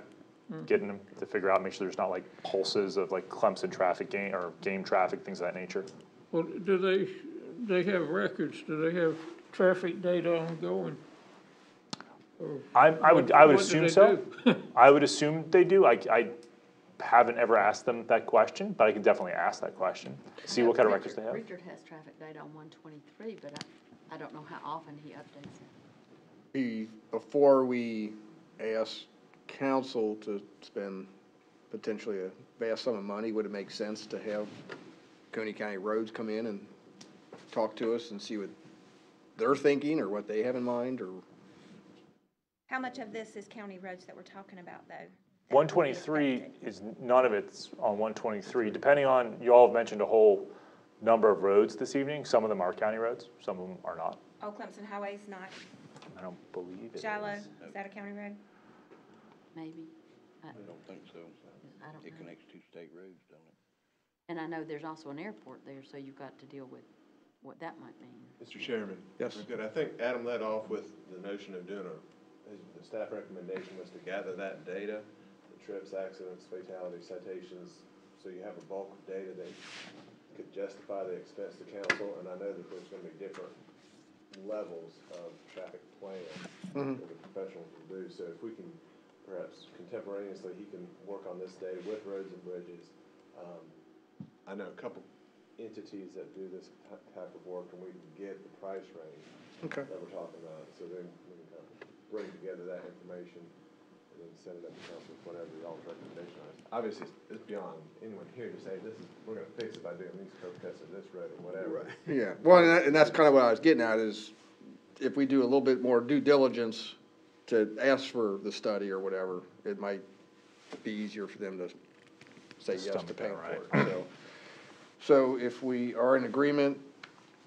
Getting them to figure out, make sure there's not like pulses of like Clemson traffic or game traffic, things of that nature. Well, do they have records? Do they have traffic data ongoing? Or I would what do assume they so. do? I would assume they do. I haven't ever asked them that question, but I can definitely ask that question. See what kind of records they have. Richard has traffic data on 123, but I don't know how often he updates it. Before we ask council to spend potentially a vast sum of money, would it make sense to have Coney County Roads come in and talk to us and see what they're thinking or what they have in mind, or? How much of this is county roads that we're talking about, though? 123 is, none of it's on 123. Depending on, you all have mentioned a whole number of roads this evening. Some of them are county roads, some of them are not. Old Clemson Highway's not. I don't believe it Shiloh, is. is that a county road? Maybe. I don't think so. I don't It know. connects two state roads, don't it? And I know there's also an airport there, so you've got to deal with what that might mean. Mr. Chairman. Yes. We're good. I think Adam led off with the notion of doing the staff recommendation was to gather that data, the trips, accidents, fatalities, citations, so you have a bulk of data that could justify the expense to council, and I know that there's gonna be different levels of traffic plan that the professionals will do, so if we can perhaps contemporaneously, he can work on this data with roads and bridges. I know a couple entities that do this type of work, and we can get the price range Okay. that we're talking about, so then we can kind of bring together that information and then send it up to council with whatever y'all's recommendation is. Obviously, it's beyond anyone here to say, we're gonna fix it by doing these curb cuts or this road or whatever. Yeah, well, and that's kind of what I was getting at, is if we do a little bit more due diligence to ask for the study or whatever, it might be easier for them to say yes to Stomach paying that, for it, so if we are in agreement,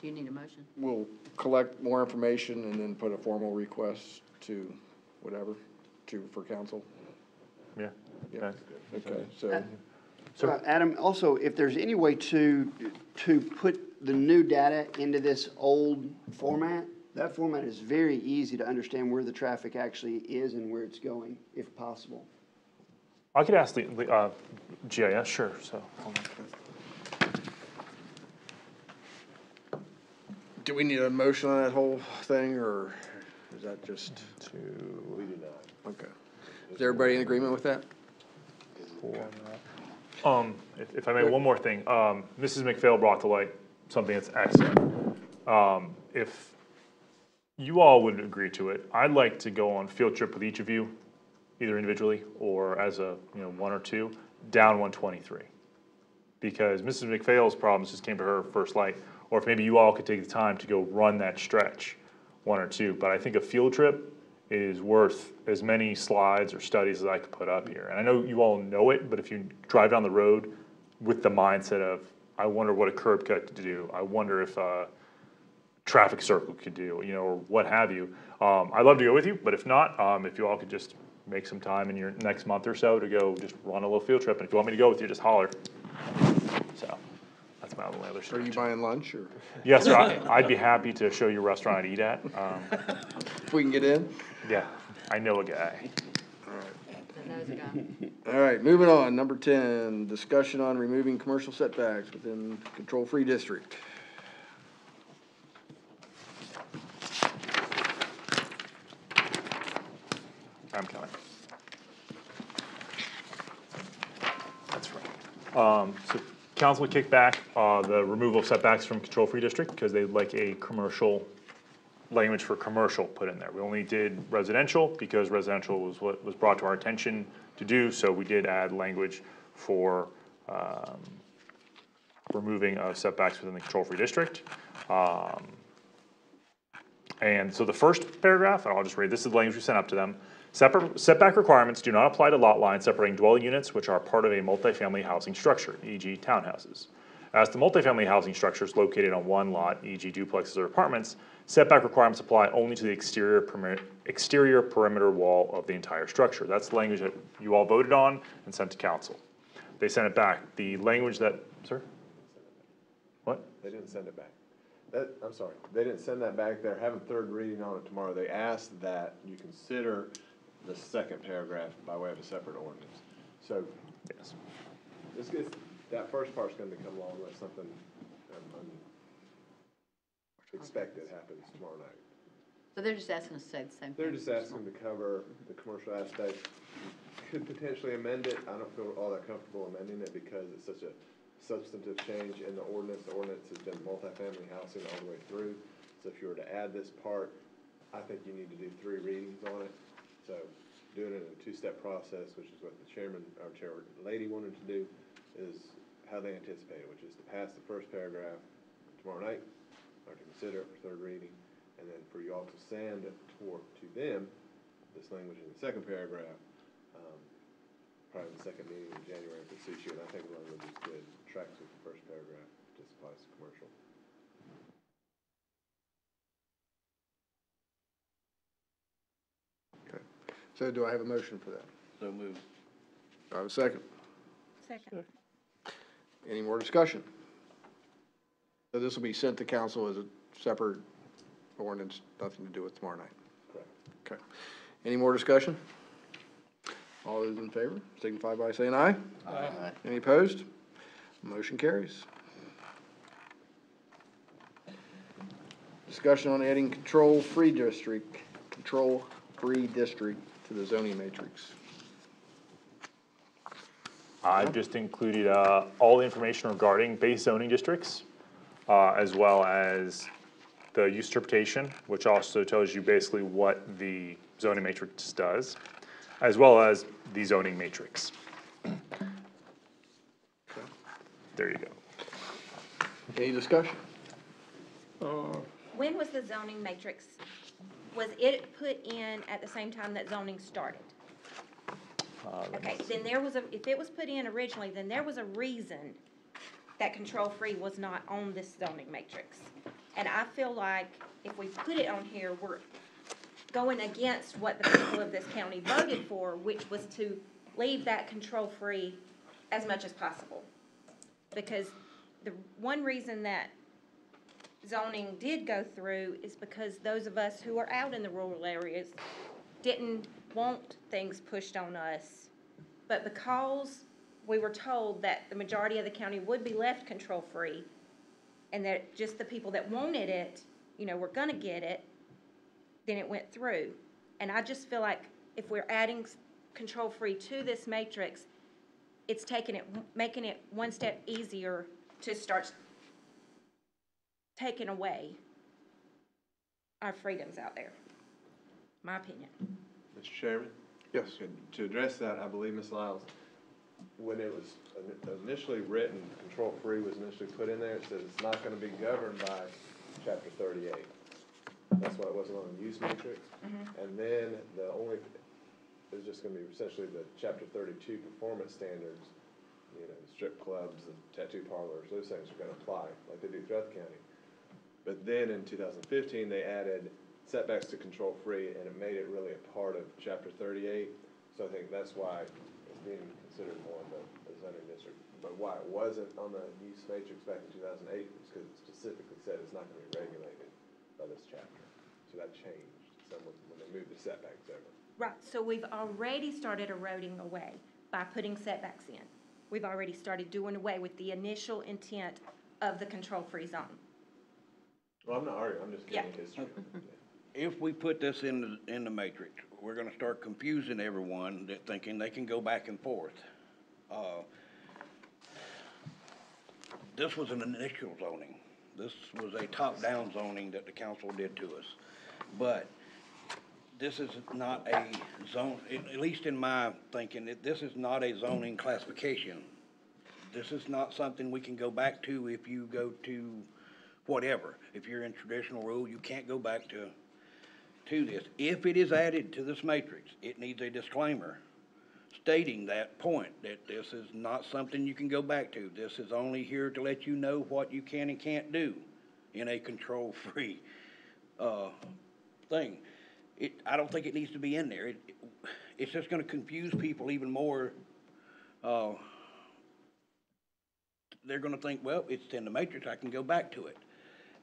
Do you need a motion? we'll collect more information and then put a formal request to whatever, for council. Yeah. Yeah, okay, so, Adam, also, if there's any way to put the new data into this old format, that format is very easy to understand where the traffic actually is and where it's going, if possible. I could ask the GIS, sure, so. hold on. do we need a motion on that whole thing, or is that just, We do not. okay. Is everybody in agreement with that? If I may, one more thing. Mrs. McPhail brought to light something that's excellent. If you all would agree to it, I'd like to go on field trip with each of you either individually or as a, one or two, down 123. Because Mrs. McPhail's problems just came to her first light, or if maybe you all could take the time to go run that stretch, one or two. But I think a field trip is worth as many slides or studies as I could put up here. And I know you all know it, but if you drive down the road with the mindset of, I wonder what a curb cut could do, I wonder if a traffic circle could do, or what have you. I'd love to go with you, but if not, if you all could just make some time in your next month or so to go just run a little field trip. And if you want me to go with you, just holler. So that's my only other Are suggestion. you buying lunch or Yes, sir. I'd be happy to show you a restaurant I'd eat at. if we can get in? Yeah, I know a guy. That knows a guy. All right, moving on. Number 10, discussion on removing commercial setbacks within control-free district. I'm coming. That's right. So council kicked back the removal of setbacks from control-free district because they'd like a commercial language for commercial put in there. We only did residential because residential was what was brought to our attention to do, so we did add language for removing of setbacks within the control-free district. And so the first paragraph, and I'll just read, this is the language we sent up to them. Setback requirements do not apply to lot lines separating dwelling units which are part of a multifamily housing structure, e.g. townhouses. As to multifamily housing structures located on one lot, e.g. duplexes or apartments, setback requirements apply only to the exterior perimeter wall of the entire structure. That's the language that you all voted on and sent to council. They sent it back. The language that, sir? What? They didn't send it back. I'm sorry, they didn't send that back. They're having third reading on it tomorrow. They asked that you consider the second paragraph by way of a separate ordinance. So, Yes. that first part's gonna come along unless something unexpected happens tomorrow night. So they're just asking us to say the same thing. They're just asking to cover the commercial aspect. Could potentially amend it. I don't feel all that comfortable amending it because it's such a substantive change in the ordinance. The ordinance has been multifamily housing all the way through. So if you were to add this part, I think you need to do 3 readings on it. So doing it in a 2-step process, which is what the chair lady wanted to do, is how they anticipate it, which is to pass the first paragraph tomorrow night, or to consider it for third reading, and then for you all to send to them this language in the second paragraph, probably the second meeting in January if it suits you. And I think the language is good, tracks with the first paragraph, just applies to commercial. Okay. So do I have a motion for that? So moved. Do I have a second? Second. Any more discussion? So this will be sent to council as a separate ordinance, nothing to do with tomorrow night? Correct. Okay. Any more discussion? All those in favor, signify by saying aye. Aye. Any opposed? Motion carries. Discussion on adding control-free district to the zoning matrix. I've just included all the information regarding base zoning districts, as well as the use interpretation, which also tells you basically what the zoning matrix does, as well as the zoning matrix. There you go. Any discussion? When was the zoning matrix, was it put in at the same time that zoning started? Okay, then if it was put in originally, then there was a reason that control-free was not on this zoning matrix. And I feel like if we put it on here, we're going against what the people of this county voted for, which was to leave that control-free as much as possible. Because the one reason that zoning did go through is because those of us who are out in the rural areas didn't want things pushed on us. But because we were told that the majority of the county would be left control-free, and that just the people that wanted it, were gonna get it, then it went through. And I just feel like if we're adding control-free to this matrix, it's making it one step easier to start taking away our freedoms out there. My opinion. Mr. Chairman? Yes. To address that, I believe, Ms. Lyles, when it was initially written, control free was initially put in there, it says it's not gonna be governed by chapter 38. That's why it wasn't on the use matrix. And then it was just gonna be essentially the chapter 32 performance standards, you know, strip clubs and tattoo parlors, those things are gonna apply like they do throughout the county. But then in 2015, they added setbacks to control free, and it made it really a part of chapter 38. So I think that's why it's being considered more of a zoning district. But why it wasn't on the use matrix back in 2008 is because it specifically said it's not going to be regulated by this chapter. So that changed when they moved the setbacks over. Right, so we've already started eroding away by putting setbacks in. We've already started doing away with the initial intent of the control-free zone. Well, I'm not arguing, I'm just giving history. If we put this in the matrix, we're gonna start confusing everyone that thinking they can go back and forth. This was an initial zoning. This was a top-down zoning that the council did to us. But this is not a zone, at least in my thinking, this is not a zoning classification. This is not something we can go back to if you go to whatever. If you're in traditional rule, you can't go back to this. If it is added to this matrix, it needs a disclaimer stating that point, that this is not something you can go back to. This is only here to let you know what you can and can't do in a control-free thing. I don't think it needs to be in there. It's just gonna confuse people even more. They're gonna think, well, it's in the matrix, I can go back to it.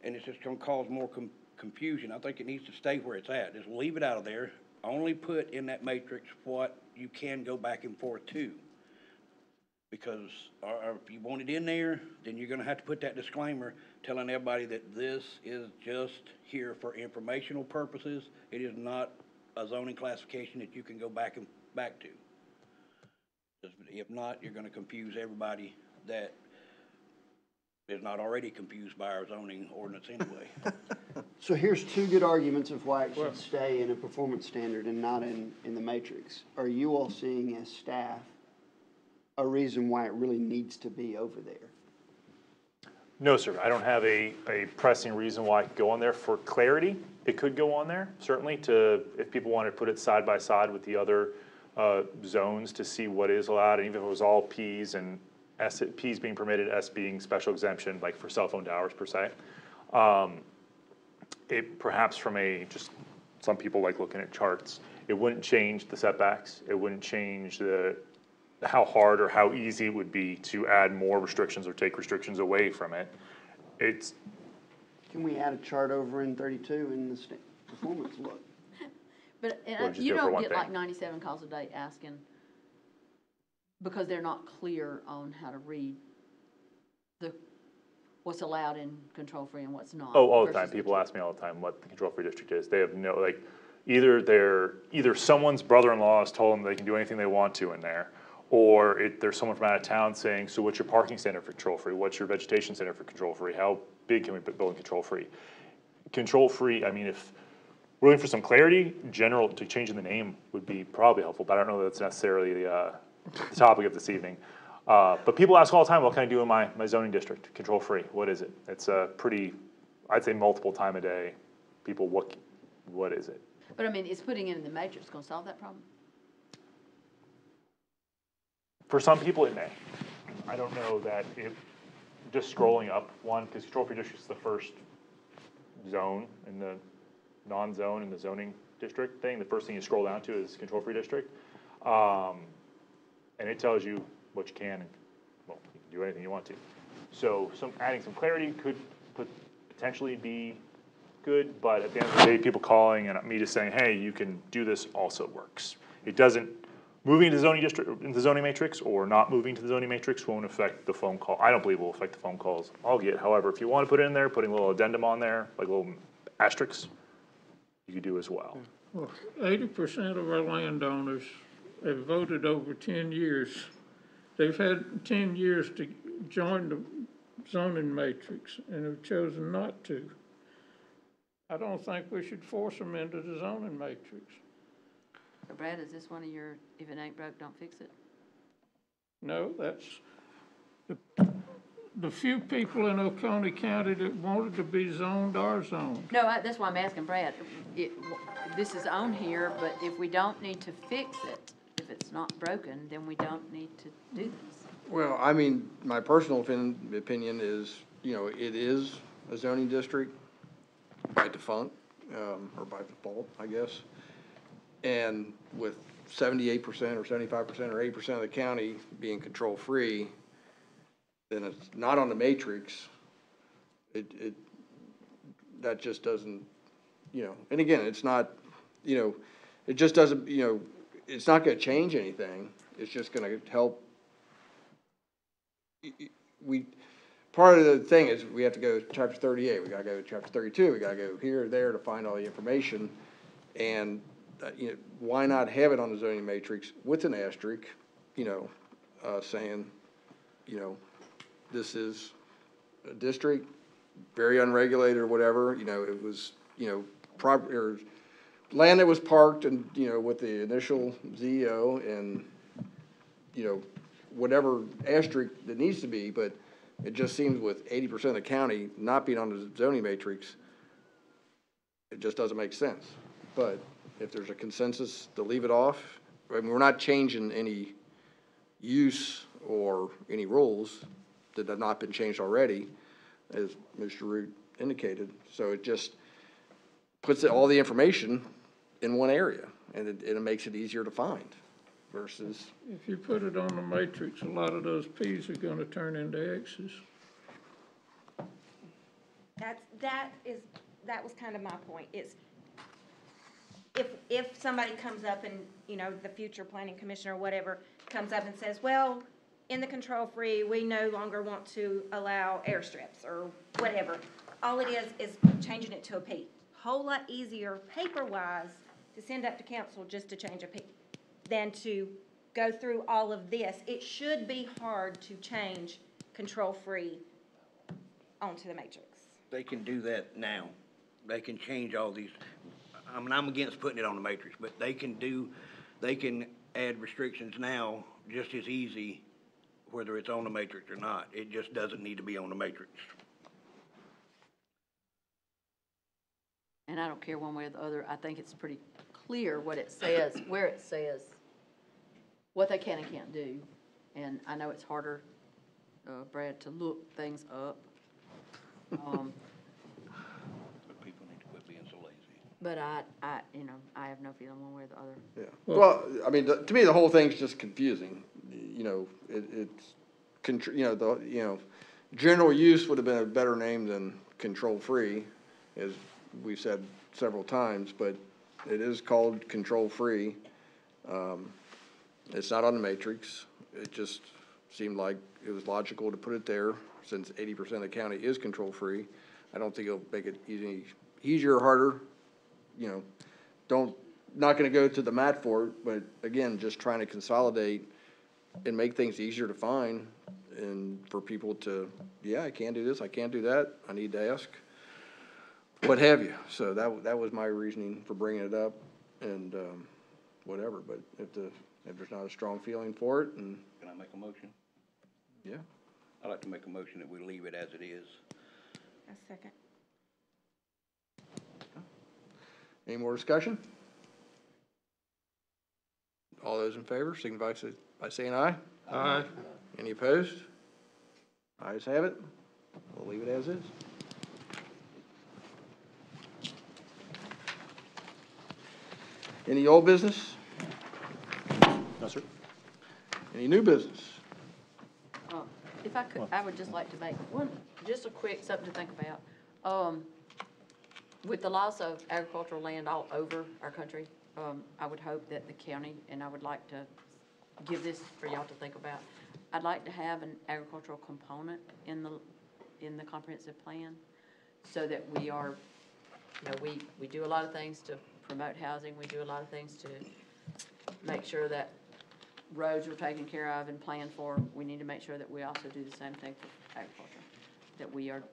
And it's just gonna cause more confusion. I think it needs to stay where it's at. Just leave it out of there. Only put in that matrix what you can go back and forth to. Because if you want it in there, then you're gonna have to put that disclaimer telling everybody that this is just here for informational purposes. It is not a zoning classification that you can go back to. If not, you're gonna confuse everybody that is not already confused by our zoning ordinance anyway. So here's two good arguments of why it should stay in a performance standard and not in the matrix. Are you all seeing as staff a reason why it really needs to be over there? No, sir, I don't have a pressing reason why it could go on there. For clarity, it could go on there, certainly, if people wanted to put it side by side with the other zones to see what is allowed, and even if it was all Ps and S, Ps being permitted, S being special exemption, like for cell phone towers per se. It perhaps from just some people like looking at charts, it wouldn't change the setbacks. It wouldn't change how hard or how easy it would be to add more restrictions or take restrictions away from it. Can we add a chart over in 32 in the performance look? But Or just you go for don't one get thing. like 97 calls a day asking, because they're not clear on how to read what's allowed in control-free and what's not. Oh, all the time. versus People ask me all the time what the control-free district is. They have no, like, either someone's brother-in-law has told them they can do anything they want to in there, or there's someone from out of town saying, so what's your parking standard for control-free? What's your vegetation standard for control-free? How big can we build in control-free? Control-free, I mean, if we're looking for some clarity, to changing the name would be probably helpful, but I don't know that that's necessarily the topic of this evening. But people ask all the time, what can I do in my zoning district, control-free? What is it? It's a pretty, I'd say multiple time a day, people, what is it? But I mean, is putting it in the matrix gonna solve that problem? For some people, it may. I don't know that just scrolling up, because control-free district is the first zone in the non-zone in the zoning district thing. The first thing you scroll down to is control-free district. And it tells you what you can, and well, you can do anything you want to. So adding some clarity could potentially be good, but at the end of the day, people calling and me just saying, hey, you can do this also works. It doesn't, moving into the zoning district, into the zoning matrix, or not moving to the zoning matrix won't affect the phone call. I don't believe it will affect the phone calls I'll get. However, if you want to put it in there, putting a little addendum on there, like a little asterisk, you could do as well. Well, 80% of our landowners have voted over 10 years. They've had 10 years to join the zoning matrix and have chosen not to. I don't think we should force them into the zoning matrix. Brad, is this one of your, if it ain't broke, don't fix it? No, that's, the few people in Oconee County that wanted to be zoned are zoned. No, that's why I'm asking Brad. This is on here, but if we don't need to fix it, if it's not broken, then we don't need to do this. Well, I mean, my personal opinion is, you know, it is a zoning district by default, or by default, I guess. And with 78% or 75% or 80% of the county being control-free, then it's not on the matrix. That just doesn't, you know, and again, it's not, you know, it just doesn't, you know, it's not gonna change anything. It's just gonna help. Part of the thing is we have to go to chapter 38, we gotta go to chapter 32, we gotta go here or there to find all the information. And, you know, why not have it on the zoning matrix with an asterisk, you know, saying, you know, this is a district, very unregulated or whatever, you know, it was, you know, or land that was parked and, you know, with the initial ZEO and, you know, whatever asterisk that needs to be, but it just seems with 80% of the county not being on the zoning matrix, it just doesn't make sense. But if there's a consensus to leave it off, I mean, we're not changing any use or any rules that have not been changed already, as Mr. Root indicated. So it just puts all the information in one area, and it makes it easier to find versus. If you put it on the matrix, a lot of those Ps are gonna turn into X's. That was kind of my point, is if somebody comes up and, you know, the future planning commissioner or whatever comes up and says, well, in the control-free, we no longer want to allow airstrips or whatever. All it is changing it to a P. Whole lot easier paper-wise to send up to council just to change a P than to go through all of this. It should be hard to change control-free onto the matrix. They can do that now. They can change all these. I mean, I'm against putting it on the matrix, but they can add restrictions now just as easy, whether it's on the matrix or not. It just doesn't need to be on the matrix. And I don't care one way or the other. I think it's pretty clear what it says, where it says what they can and can't do. And I know it's harder, Brad, to look things up. But people need to quit being so lazy. But I, you know, I have no feeling one way or the other. Yeah. Well, I mean, to me, the whole thing's just confusing. You know, general use would have been a better name than control-free, as we've said several times, but it is called control-free. It's not on the matrix. It just seemed like it was logical to put it there since 80% of the county is control-free. I don't think it'll make it easier or harder. You know, not gonna go to the mat for it, but again, just trying to consolidate and make things easier to find and for people to, yeah, I can do this, I can't do that, I need to ask, what have you. So that was my reasoning for bringing it up and, whatever, but if there's not a strong feeling for it and. Can I make a motion? Yeah. I'd like to make a motion that we leave it as it is. A second. Any more discussion? All those in favor, signify by saying aye. Aye. Any opposed? Ayes have it. We'll leave it as is. Any old business? No, sir. Any new business? If I could, I would just like to make just a quick something to think about. With the loss of agricultural land all over our country, I would hope that the county, and I would like to give this for y'all to think about, I'd like to have an agricultural component in the comprehensive plan so that we are, you know, we do a lot of things to promote housing. We do a lot of things to make sure that roads are taken care of and planned for. We need to make sure that we also do the same thing for agriculture, that we are,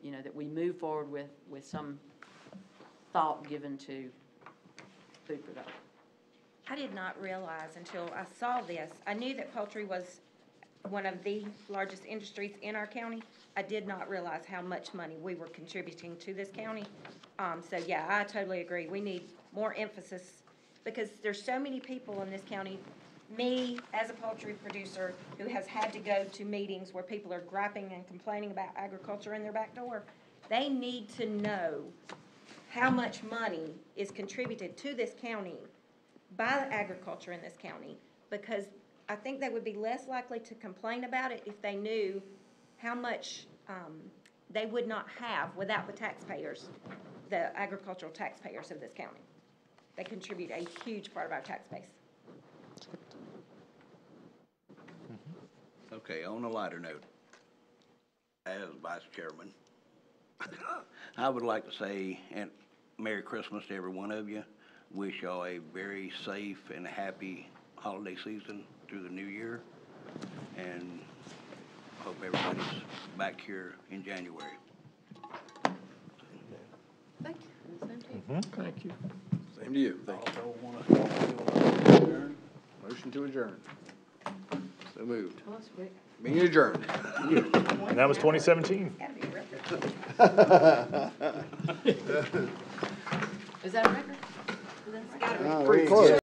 you know, that we move forward with some thought given to food production. I did not realize until I saw this. I knew that poultry was one of the largest industries in our county. I did not realize how much money we were contributing to this county. So yeah, I totally agree. We need more emphasis because there's so many people in this county. Me, as a poultry producer, who has had to go to meetings where people are griping and complaining about agriculture in their back door, they need to know how much money is contributed to this county by the agriculture in this county, because I think they would be less likely to complain about it if they knew how much they would not have without the taxpayers, the agricultural taxpayers of this county. They contribute a huge part of our tax base. Okay, on a lighter note, as vice chairman, I would like to say, and Merry Christmas to every one of you. Wish y'all a very safe and happy holiday season through the new year. And hope everybody's back here in January. Thank you. Same to you. Thank you. Same to you. Thank you. Also want to Motion to adjourn. So moved. Well, that's quick. Meeting adjourned. And that was 2017. Is that a record? Is that a record? Pretty close.